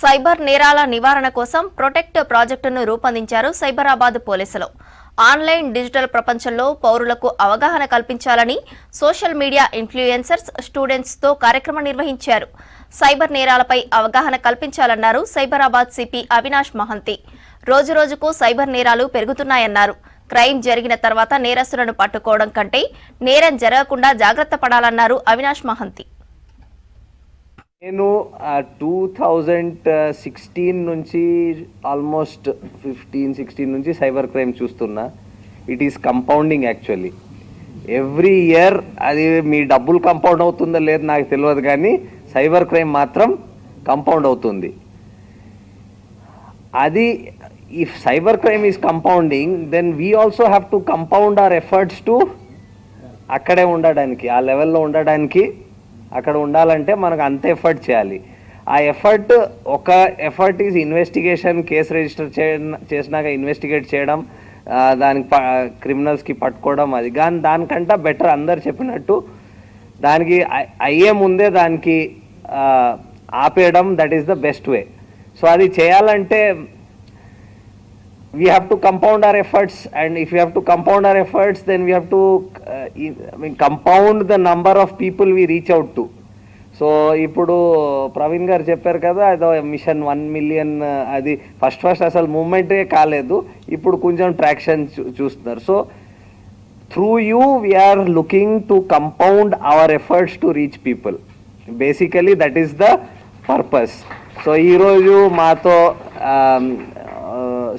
Cyber నేరాల నివారణ కోసం ప్రొటెక్ట్ ప్రాజెక్టును రూపొందించారు సైబరాబాద్ పోలీసులు. ఆన్లైన్ డిజిటల్ ప్రపంచంలో పౌరులకు అవగాహన కల్పించాలని సోషల్ మీడియా ఇన్ఫ్లుయెన్సర్స్, స్టూడెంట్స్తో కార్యక్రమం నిర్వహించారు. సైబర్ నేరాలపై అవగాహన కల్పించాలన్నారు సైబరాబాద్ సిపి అవినాష్ మహంతి. రోజురోజుకు సైబర్ నేరాలు పెరుగుతున్నాయన్నారు. క్రైమ్ జరిగిన తర్వాత నేరస్తులను పట్టుకోవడం కంటే నేరం జరగకుండా జాగ్రత్త పడాలన్నారు అవినాష్ మహంతి. నేను 2016 నుంచి ఆల్మోస్ట్ 15-16 నుంచి సైబర్ క్రైమ్ చూస్తున్నా. It is compounding actually. Every year అది మీ డబ్బులు కంపౌండ్ అవుతుందో లేదు నాకు తెలియదు, కానీ సైబర్ క్రైమ్ మాత్రం కంపౌండ్ అవుతుంది. అది if cyber crime is compounding, then we also have to compound our efforts to అక్కడే ఉండడానికి, ఆ లెవెల్లో ఉండడానికి. అక్కడ ఉండాలంటే మనకు అంత ఎఫర్ట్ చేయాలి. ఆ ఒక effort is investigation, case register చేసినాక ఇన్వెస్టిగేట్ చేయడం, దానికి క్రిమినల్స్కి పట్టుకోవడం. అది కానీ దానికంటే బెటర్ అందరు చెప్పినట్టు దానికి అయ్యే ముందే దానికి ఆపేయడం, that is the best way. So అది చేయాలంటే we have to compound our efforts, and if we have to compound our efforts, then we have to compound the number of people we reach out to. So ఇప్పుడు ప్రవీణ్ గారు చెప్పారు కదా, అదో machine 1 million, అది first అసలు మూమెంటే కాలేదు, ఇప్పుడు కొంచెం ట్రాక్షన్ చూస్తున్నారు. So through you we're looking to compound our efforts to reach people. Basically that is the purpose. So ఈరోజు మాతో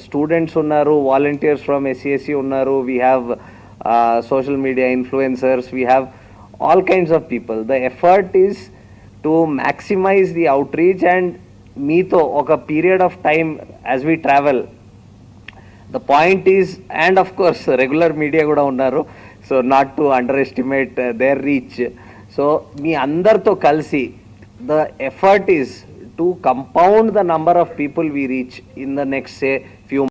స్టూడెంట్స్ ఉన్నారు, వాలంటీర్స్ ఫ్రమ్ SCSC ఉన్నారు, we have social media influencers, we have all kinds of people. The effort is to maximize the outreach, and meeto oka period of time as we travel. The point is, and of course regular media kuda unnaru, so not to underestimate their reach. So me andartho kalsi the effort is to compound the number of people we reach in the next say